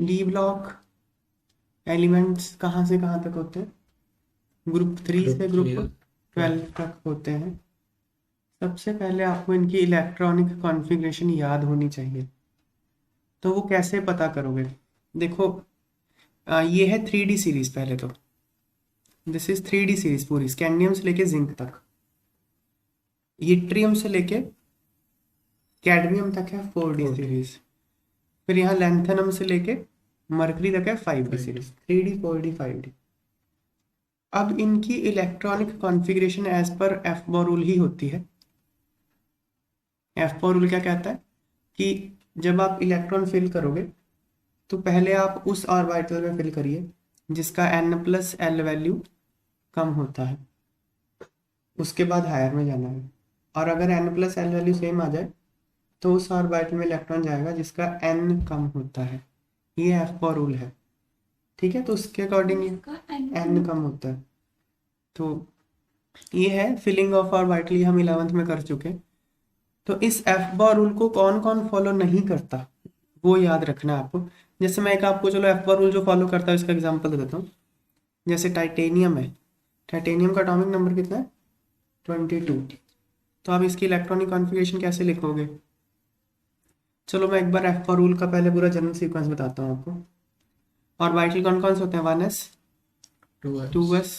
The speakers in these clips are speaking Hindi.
डी ब्लॉक एलिमेंट्स कहाँ से कहाँ तक होते हैं? ग्रुप 3 ग्रुप से ग्रुप 12 तक होते हैं। सबसे पहले आपको इनकी इलेक्ट्रॉनिक कॉन्फ़िगरेशन याद होनी चाहिए। तो वो कैसे पता करोगे? देखो, ये है 3D सीरीज। पहले तो दिस इज 3D सीरीज पूरी, स्कैंडियम से लेके जिंक तक। यट्रियम से लेके कैडमियम तक है 4D 4D सीरीज। फिर यहाँ लैंथेनम से लेके मरकरी तक है 5D 5D। Series. 3D 4D 5D। अब इनकी electronic configuration as per Aufbau rule ही होती है। एफ बॉर रूल क्या कहता है कि जब आप इलेक्ट्रॉन फिल करोगे तो पहले आप उस ऑर्बिटल में फिल करिए जिसका n+l वैल्यू कम होता है, उसके बाद हायर में जाना है। और अगर n+l वैल्यू सेम आ जाए तो उस ऑर्बिटल में इलेक्ट्रॉन जाएगा जिसका n कम होता है। ये एफ बॉर रूल है। ठीक है, तो उसके अकॉर्डिंग n कम होता है। तो ये है फिलिंग ऑफ ऑर्बिटल, ये हम 11th में कर चुके। तो इस एफ बॉर रूल को कौन कौन फॉलो नहीं करता वो याद रखना है आपको। जैसे मैं एक आपको, चलो एफ बॉर रूल जो फॉलो करता है इसका एग्जांपल दे देता हूँ। जैसे टाइटेनियम है, टाइटेनियम का एटॉमिक नंबर कितना है? 22। तो आप इसकी इलेक्ट्रॉनिक कॉन्फ़िगरेशन कैसे लिखोगे? चलो मैं एक बार एफ बॉर रूल का पहले पूरा जनरल सीक्वेंस बताता हूँ आपको। और वाइटल कौन कौन से होते हैं? 1s 2s 2s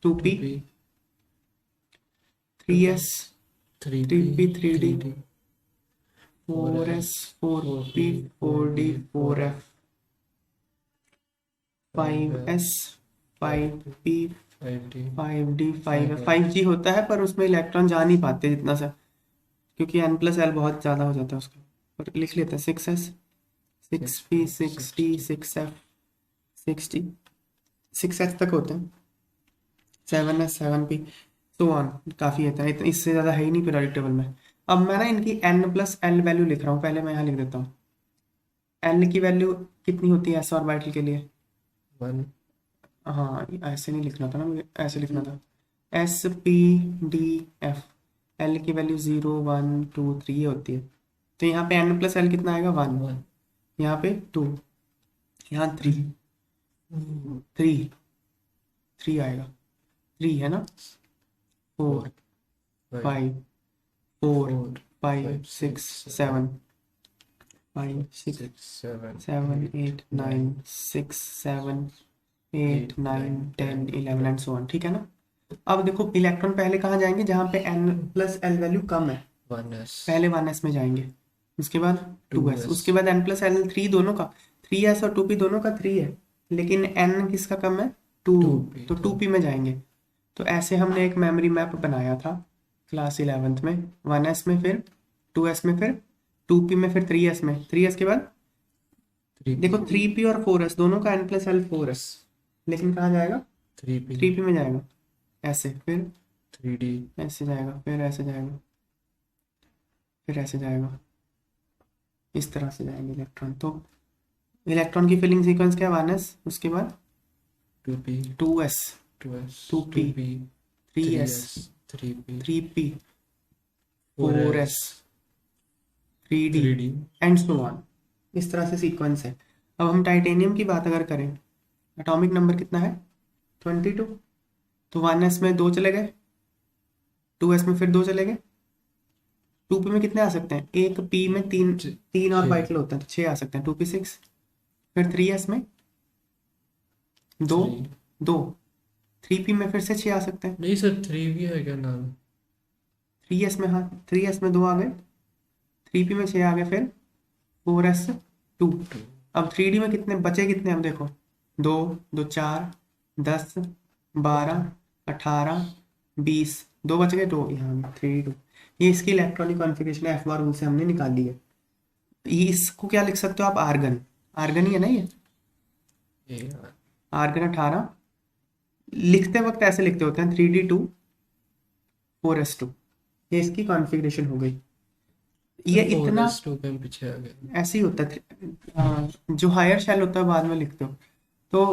2p 2p 3s 3p 3p 3d 3d 4s 4p 4p 4d 4f 5s 5p 5d 5d 5f 5f 5g होता है पर उसमें इलेक्ट्रॉन जा नहीं पाते जितना सा, क्योंकि n+l बहुत ज़्यादा हो जाता है उसका। पर लिख लेते हैं 6s 6p 6d 6f 6d 6s तक होते हैं। 7s 7p तो ऑन काफ़ी होता है, इससे ज़्यादा है ही नहीं पीरियोडिक टेबल में। अब मैं ना इनकी n+l वैल्यू लिख रहा हूँ, पहले मैं यहाँ लिख देता हूँ। n की वैल्यू कितनी होती है एस ऑर्बिटल के लिए? 1 हाँ, ऐसे नहीं लिखना था ना, मुझे ऐसे लिखना था। S P D F. L की वैल्यू 0 1 2 3 होती है। तो यहाँ पे n+l कितना आएगा? 1। 1 यहाँ पे 2, यहाँ 3 3 3 आएगा। 3 है ना? 4 4 5 5 4 4 5 5 6 6 7 5 6 6 7 7 8 8 9 9 6 7 8 8 9 9 10 10 11 एंड 11 सो ऑन। ठीक है ना? अब देखो इलेक्ट्रॉन पहले कहाँ जाएंगे? जहाँ पे n+l वैल्यू कम है, 1s पहले 1s में जाएंगे। उसके बाद 2s, 2s उसके बाद n+l 3 दोनों का, 3s और 2p दोनों का 3 है, लेकिन n किसका कम है? 2। 2p तो 2p में जाएंगे। तो ऐसे हमने एक मेमोरी मैप बनाया था क्लास 11th में। 1s में, फिर 2s में, फिर 2p में, फिर 3s में। 3s के बाद 3p देखो 3p और 4s दोनों का n+l 4 है, लेकिन कहाँ जाएगा? 3p 3p में जाएगा। ऐसे, फिर 3d ऐसे जाएगा, फिर ऐसे जाएगा, फिर ऐसे जाएगा। इस तरह से जाएंगे इलेक्ट्रॉन। तो इलेक्ट्रॉन की फिलिंग सीक्वेंस क्या है? 1s, उसके बाद 2p 2s 2s 2p 2p 3s 3s 3p 3p 4s 4s 3d 3d and so on. इस तरह से सीक्वेंस है। अब हम टाइटेनियम की बात अगर करें, एटॉमिक नंबर कितना है? 22। तो 1s में 2 चले गए, 2s में फिर 2 चले गए, 2p में कितने आ सकते हैं? एक p में तीन, 3 और 6 बाइटल होते हैं तो 6 आ सकते हैं, 2p 6। फिर 3s में 2 3 2, 3p में फिर से 6 आ सकते हैं। नहीं सर 3 भी है क्या नाम 3s में, हाँ 3s में 2 आ गए, 3p में 6 आ गए, फिर 4s 2। 2 अब 3d में कितने बचे? कितने अब देखो, 2 2 4 10 12 18 20, 2 बच गए, 2 यहाँ 3 2। ये इसकी electronic configuration F bar rule से हमने निकाल ली है। ये इसको क्या लिख सकते हो आप? आर्गन। आर्गन ही है ना ये? ये आर्गन 18। लिखते वक्त ऐसे लिखते होते हैं 3d2 4s2। ये इसकी कॉन्फ़िगरेशन हो गई। सर ये इतना 4s2 के हम पीछे आ गए ऐसे ही होता है। जो हायर शेल होता है बाद में लिखते हो। तो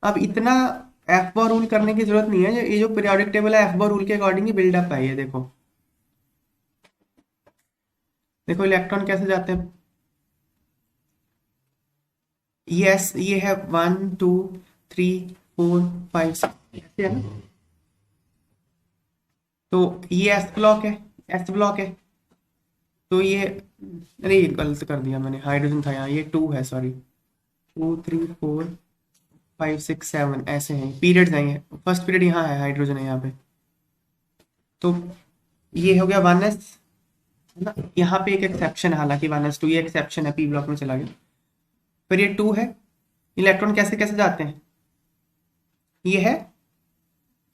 अब इतना एफ बार रूल करने की जरूरत नहीं है। ये जो पीरियोडिक टेबल है एफ बार रूल के अकॉर्डिंग ही बिल्डअप है। ये देखो, देखो इलेक्ट्रॉन कैसे जाते हैं? ये है 1 2 3 4 5 ऐसे है ना। तो ये एस ब्लॉक है, एस ब्लॉक है। तो ये, अरे ये गलत कर दिया मैंने, हाइड्रोजन था यहाँ, ये 2 है, सॉरी। 2 3 4 5 6 7 ऐसे हैं पीरियड्स हैं, ये फर्स्ट पीरियड यहाँ है, हाइड्रोजन है यहाँ पे। तो ये हो गया 1s है ना। यहाँ पे एक एक्सेप्शन है, हालांकि 1s2 ये एक्सेप्शन है, पी ब्लॉक में चला गया। फिर ये 2 है। इलेक्ट्रॉन कैसे कैसे जाते हैं, ये है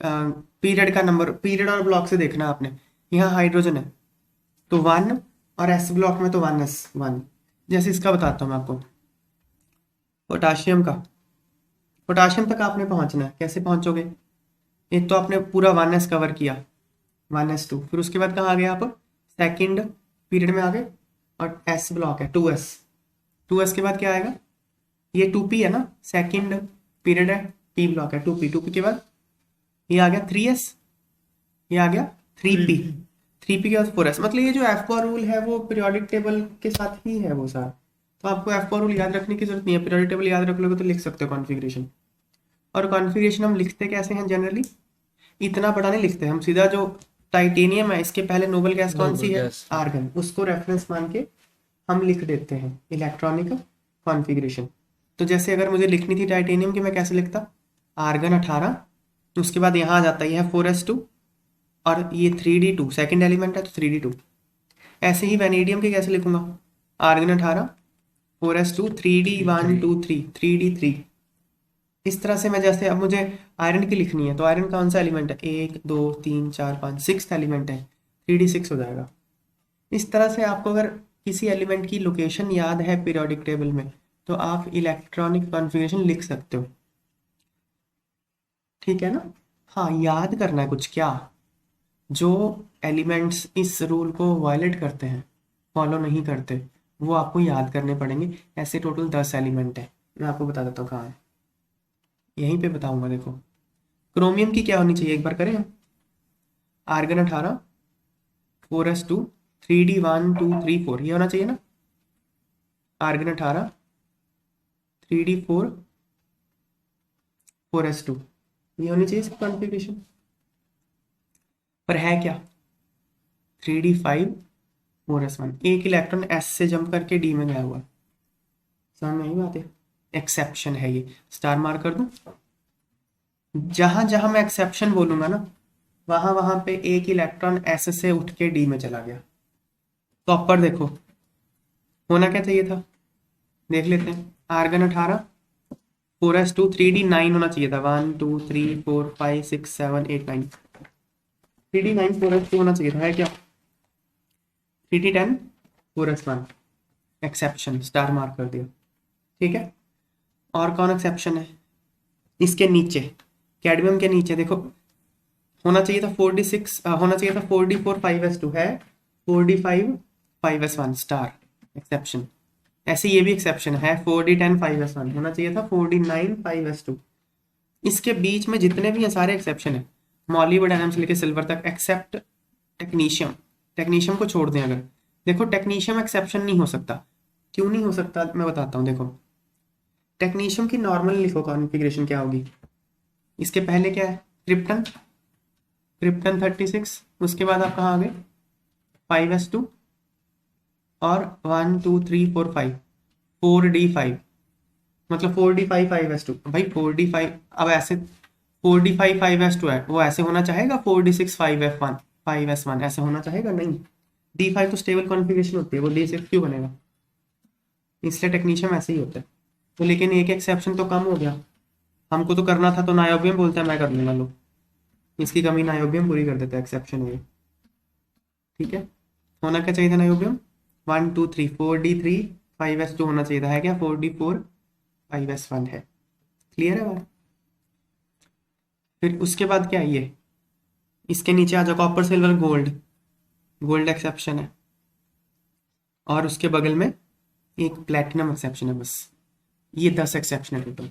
पीरियड का नंबर, पीरियड और ब्लॉक से देखना आपने। यहाँ हाइड्रोजन है तो 1, और एस ब्लॉक में तो 1s1। जैसे इसका बताता हूँ मैं आपको, पोटाशियम का। पोटाशियम तक आपने पहुंचना है, कैसे पहुंचोगे? एक तो आपने पूरा 1s कवर किया, 1s2, फिर उसके बाद कहाँ आ गए आप, सेकंड पीरियड में आ गए, और एस ब्लॉक है 2s। 2s के बाद क्या आएगा, ये 2p है ना, सेकंड पीरियड है, पी ब्लॉक है 2p। 2p के बाद ये आ गया 3s, ये आ गया 3p। 3p के बाद 4s। मतलब ये जो f रूल है वो पीरियोडिक टेबल के साथ ही है वो सारा। तो आपको f रूल याद रखने की जरूरत नहीं है, पीरियोडिक टेबल याद रख लोगे तो लिख सकते हो कॉन्फ़िगरेशन। और कॉन्फ़िगरेशन हम लिखते कैसे हैं जनरली, इतना बड़ा नहीं लिखते हम, सीधा जो टाइटेनियम है इसके पहले नोबल गैस कौन सी नोबल है, गैस। आर्गन, उसको रेफरेंस मान के हम लिख देते हैं इलेक्ट्रॉनिक कॉन्फ़िगरेशन। तो जैसे अगर मुझे लिखनी थी टाइटेनियम की, मैं कैसे लिखता, आर्गन 18, उसके बाद यहाँ आ जाता है, यह है 4s2, और ये 3d2 सेकेंड एलिमेंट है तो 3d2। ऐसे ही वैनेडियम के कैसे लिखूंगा, आर्गन 18, 4s2, 3d1 2 3, 3d3। इस तरह से मैं, जैसे अब मुझे आयरन की लिखनी है, तो आयरन कौन सा एलिमेंट है, 1 2 3 4 5, सिक्स एलिमेंट है, 3d6 हो जाएगा। इस तरह से आपको अगर किसी एलिमेंट की लोकेशन याद है पीरियोडिक टेबल में, तो आप इलेक्ट्रॉनिक कॉन्फ़िगरेशन लिख सकते हो। ठीक है ना। हाँ, याद करना है कुछ क्या, जो एलिमेंट्स इस रूल को वायलेट करते हैं, फॉलो नहीं करते, वो आपको याद करने पड़ेंगे। ऐसे टोटल 10 एलिमेंट है, मैं आपको बता देता हूँ कहाँ है, यहीं पे बताऊंगा। देखो, क्रोमियम की क्या होनी चाहिए एक बार करें हम, आर्गन 18, 4s2, 3d1 2 3 4, ये होना चाहिए ना, आर्गन 18, 3d4, 4s2, ये होनी चाहिए इसकी कॉन्फ़िगरेशन। पर है क्या, 3d5 4s1, एक इलेक्ट्रॉन s से जंप करके d में गया हुआ, समझ में आई बात है। एक्सेप्शन है ये, स्टार मार्क कर दूं। जहां जहां मैं एक्सेप्शन बोलूंगा ना, वहां वहां पे एक इलेक्ट्रॉन s से उठ के d में चला गया। प्रॉपर देखो, होना क्या चाहिए था, देख लेते हैं। आर्गन 18, 4s2, 3d9 होना चाहिए था, 1 2 3 4 5 6 7 8 9, 3d9 4s2 होना चाहिए था, है क्या, 3d10 4s1। Exception, star mark कर दिया। ठीक है। और कौन एक्सेप्शन है, इसके नीचे, कैडमियम के नीचे देखो, होना चाहिए था 4d6, होना चाहिए था 4d4 5s2, है 4d5 5s1, स्टार एक्सेप्शन। ऐसे ये भी एक्सेप्शन है, 4d10 5s1 होना चाहिए था, 4d9 5s2। इसके बीच में जितने भी हैं सारे एक्सेप्शन है, मॉलिब्डेनम से लेकर सिल्वर तक, एक्सेप्ट टेक्नीशियम। टेक्नीशियम को छोड़ दें अगर, देखो टेक्नीशियम एक्सेप्शन नहीं हो सकता। क्यों नहीं हो सकता, मैं बताता हूँ। देखो, टेक्नीशियम की नॉर्मल लिखो कॉन्फ़िगरेशन क्या होगी, इसके पहले क्या है, क्रिप्टन, क्रिप्टन 36, उसके बाद आप कहाँ आ गए, 5s2, और 1 2 3 4 5, 4d5, मतलब 4d5 5s2, भाई 4d5, अब ऐसे 4d5 5s2 है, वो ऐसे होना चाहेगा 4d6 5f1 5s1, ऐसे होना चाहेगा नहीं। d5 तो स्टेबल कॉन्फ़िगरेशन होती है, वो d6 क्यों बनेगा, इसलिए टेक्नीशियम ऐसे ही होता है। तो लेकिन एक एक्सेप्शन तो कम हो गया, हमको तो करना था, तो नायोबियम बोलता है मैं कर लूंगा, लो इसकी कमी नायोबियम पूरी कर देता है, एक्सेप्शन है ये। ठीक है, होना क्या चाहिए था नायोबियम, 1 2 3 4d3 5s2 होना चाहिए था, है क्या, 4d4 5s1 है। क्लियर है बात। फिर उसके बाद क्या है ये, इसके नीचे आ जाओ, copper silver gold, gold exception है, और उसके बगल में एक प्लेटिनम एक्सेप्शन है, बस ये 10 एक्सेप्शन है टोटल,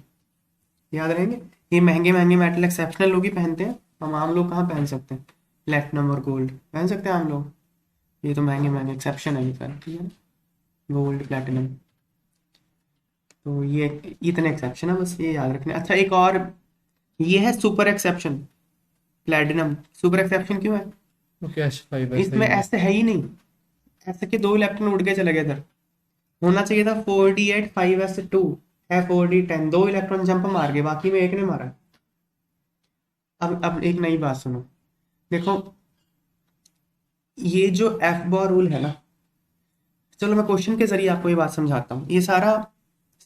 याद रहेंगे। ये महंगे महंगे मेटल एक्सेप्शनल लोग ही पहनते हैं, हम आम लोग कहाँ पहन सकते हैं, प्लेटिनम और गोल्ड पहन सकते हैं आम लोग, ये तो महंगे महंगे एक्सेप्शन है ये सारे, ठीक है ना, गोल्ड प्लेटिनम। तो ये इतने एक्सेप्शन है, बस ये याद रखना। अच्छा एक और, ये है super exception, platinum super exception क्यों है? ओके, H5 ऐसा इसमें ही है। ऐसे है ही नहीं, ऐसे के 2 इलेक्ट्रॉन उड़ के चले गए इधर, होना चाहिए था 4d8 5s2 है 4d10, 2 इलेक्ट्रॉन जंप मार गए, बाकी में एक ने मारा। अब एक नई बात सुनो, देखो ये जो एफ बॉर रूल है ना, चलो मैं क्वेश्चन के जरिए आपको ये बात समझाता हूँ, ये सारा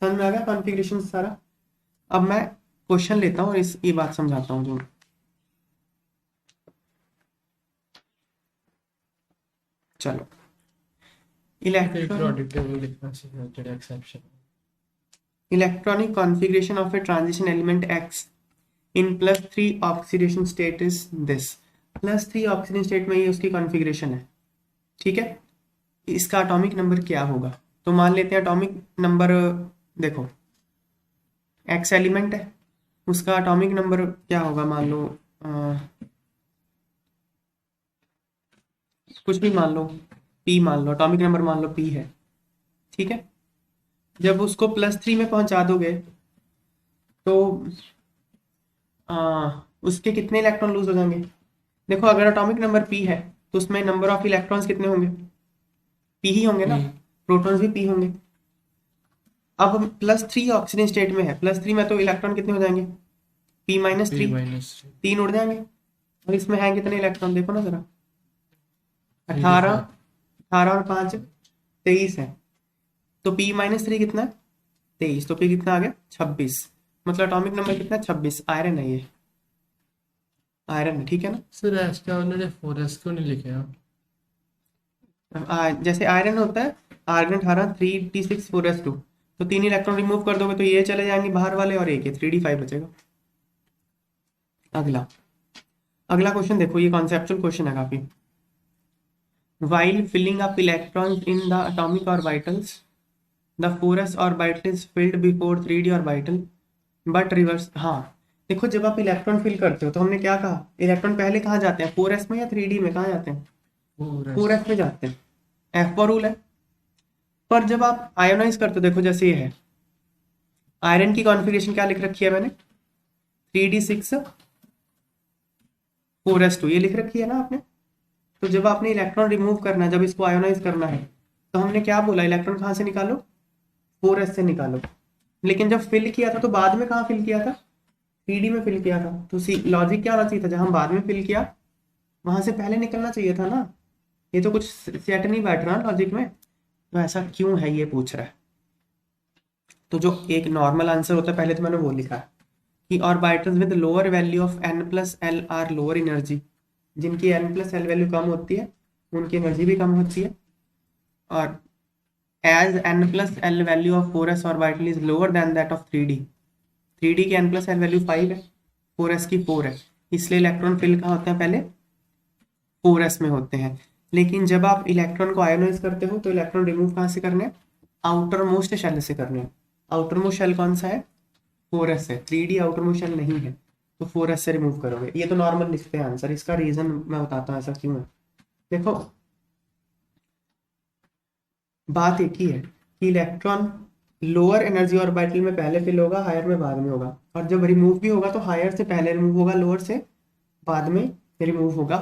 समझ में आ गया कॉन्फ़िगरेशन सारा। अब मैं क्वेश्चन लेता हूँ और इस ये बात समझाता हूँ जो, चलो कोई इलेक्ट्रॉन प्रोडक्ट टेबल लिखना चाहिए जेड़ा exception. Electronic configuration of a transition element x in +3 oxidation state is this. +3 oxidation state में ये उसकी कॉन्फ़िगरेशन है, ठीक है। इसका एटॉमिक नंबर क्या होगा? तो मान लेते हैं एटॉमिक नंबर, देखो एक्स एलिमेंट है, उसका एटॉमिक नंबर क्या होगा, मान लो कुछ भी मान लो, पी मान लो, एटॉमिक नंबर मान लो पी है, ठीक है। जब उसको +3 में पहुंचा दोगे तो उसके कितने इलेक्ट्रॉन लूज हो जाएंगे? देखो अगर एटॉमिक नंबर पी है तो उसमें नंबर ऑफ इलेक्ट्रॉन्स कितने होंगे? पी ही होंगे ना, पी प्रोटॉन्स भी पी होंगे। अब +3 ऑक्सीजन स्टेट में है, +3 में तो इलेक्ट्रॉन कितने हो जाएंगे? P-3, P-3 तीन उड़ जाएंगे। और इसमें है कितने इलेक्ट्रॉन, देखो ना जरा, 18, 3D4। 18 और 5 23 है, तो P-3 कितना है? 23, तो P कितना आ गया? 26, मतलब एटॉमिक नंबर कितना है? 26। आयरन है ये, आयरन है, ठीक है ना। सर ऐसा उन्होंने 4s क्यों नहीं लिखे? जैसे आयरन होता है आर्गन 18 3d6 4s2, तो 3 इलेक्ट्रॉन रिमूव कर दोगे तो ये चले जाएंगे बाहर वाले और एक है 3d5 बचेगा। अगला अगला क्वेश्चन देखो, ये कॉन्सेप्चुअल क्वेश्चन है काफी। While filling up electrons in the atomic orbitals, the 4s orbital is filled before 3d orbital, but reverse। हाँ देखो, जब आप इलेक्ट्रॉन फिल करते हो तो हमने क्या कहा, इलेक्ट्रॉन पहले कहाँ जाते हैं, 4s में या 3d में, कहाँ जाते हैं? 4s। 4s में जाते हैं, एफ पर रूल है। पर जब आप आयोनाइज करते हो, देखो जैसे ये है, आयरन की कॉन्फ़िगरेशन क्या लिख रखी है मैंने, 3d6 4s2, ये लिख रखी है ना आपने। तो जब आपने इलेक्ट्रॉन रिमूव करना है, जब इसको आयोनाइज करना है, तो हमने क्या बोला, इलेक्ट्रॉन कहाँ से निकालो, 4s से निकालो। लेकिन जब फिल किया था तो बाद में कहाँ फिल किया था, 3d में फिल किया था, तो लॉजिक क्या होना चाहिए था, जहां बाद में फिल किया वहां से पहले निकलना चाहिए था ना। ये तो कुछ सेट नहीं बैठ रहा लॉजिक में, तो ऐसा क्यों है ये पूछ रहा है। तो जो एक नॉर्मल आंसर होता है, पहले तो मैंने वो लिखा है कि orbitals with lower value of n+l are lower energy, जिनकी n+l वैल्यू कम होती है उनकी एनर्जी भी कम होती है। और as n+l value of 4s orbital is lower than that of 3d, 3d की n+l वैल्यू 5 है, 4s की 4 है, इसलिए इलेक्ट्रॉन फिल कहाँ होते हैं, पहले 4s में होते हैं। लेकिन जब आप इलेक्ट्रॉन को आयोनाइज करते हो तो इलेक्ट्रॉन रिमूव कहाँ से करने हैं, आउटर मोस्ट शेल से करने हैं। आउटर मोस्ट शेल कौन सा है, 4s है, 3d आउटर मोस्ट शेल नहीं है, तो 4s से रिमूव करोगे। ये तो नॉर्मल लिखते हैं आंसर, इसका रीजन मैं बताता हूँ ऐसा क्यों है। देखो बात एक ही है कि इलेक्ट्रॉन लोअर एनर्जी ऑर्बिटल में पहले फिल होगा, हायर में बाद में होगा, और जब रिमूव भी होगा तो हायर से पहले रिमूव होगा, लोअर से बाद में रिमूव होगा।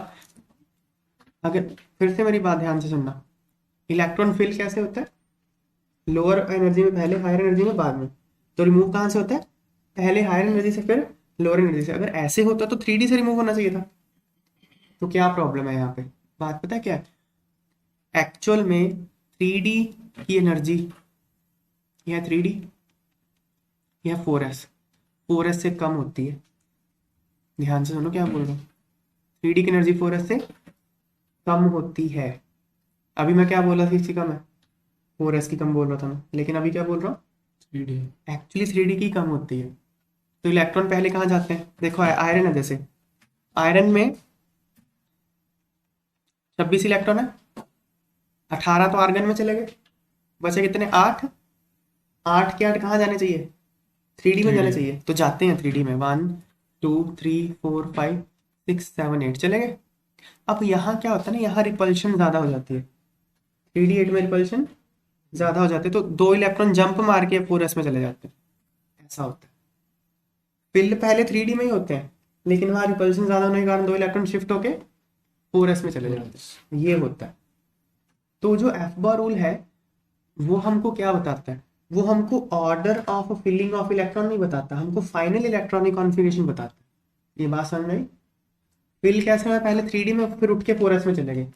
अगर फिर से मेरी बात ध्यान से सुनना, इलेक्ट्रॉन फिल कैसे होता है, लोअर एनर्जी में पहले, हायर एनर्जी में बाद में। तो रिमूव कहाँ से होता है, पहले हायर एनर्जी से फिर लोअर एनर्जी से। अगर ऐसे होता तो 3d से रिमूव होना चाहिए था। तो क्या प्रॉब्लम है यहाँ पे, बात पता है क्या है, एक्चुअल में 3d की एनर्जी, यह 3d, यह 4s से कम होती है। ध्यान से सुनो क्या बोल रहा हूँ, 3d की एनर्जी 4s से कम होती है। अभी मैं क्या बोल रहा था, इसकी कम है, 4s की कम बोल रहा था मैं, लेकिन अभी क्या बोल रहा हूँ, 3D। एक्चुअली 3d की कम होती है। तो इलेक्ट्रॉन पहले कहाँ जाते हैं, देखो आयरन है, जैसे आयरन में 26 इलेक्ट्रॉन है, 18 तो आर्गन में चले गए, बचे कितने, 8। 8 के 8 कहाँ जाने चाहिए, 3d में जाने 3D। चाहिए, तो जाते हैं 3d में, 1 2 3 4 5 6 7 8 चले गए। अब यहाँ क्या होता है ना, यहाँ रिपल्शन ज्यादा हो जाती है, 3d8 में रिपल्शन ज्यादा हो जाते तो 2 इलेक्ट्रॉन जंप मार के 4s में चले जाते हैं, ऐसा होता है। फिल पहले 3D में ही होते हैं, लेकिन वहां रिपल्शन ज्यादा होने के कारण 2 इलेक्ट्रॉन शिफ्ट होके 4s में चले जाते हैं, ये होता है। तो जो एफ बार रूल है वो हमको क्या बताता है, वो हमको order of filling of electron नहीं बताता, हमको फाइनल इलेक्ट्रॉनिक कॉन्फ़िगरेशन बताता है। ये बात समझ में आई? फिल कैसे है, पहले 3D में फिर उठ के 4s में चले गए,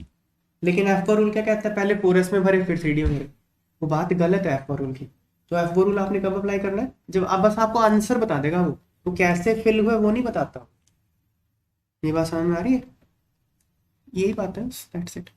लेकिन एफ बार रूल क्या कहता है, पहले 4s में भरे फिर 3D में भरे। वो बात गलत है एफ बार रूल की। तो एफ बार रूल आपने कब अप्लाई करना है, जब आप बस आपको आंसर बता देगा वो, तो कैसे फिल हुआ वो नहीं बताता। ये बात समझ में आ रही है? यही बात है, दैट्स इट।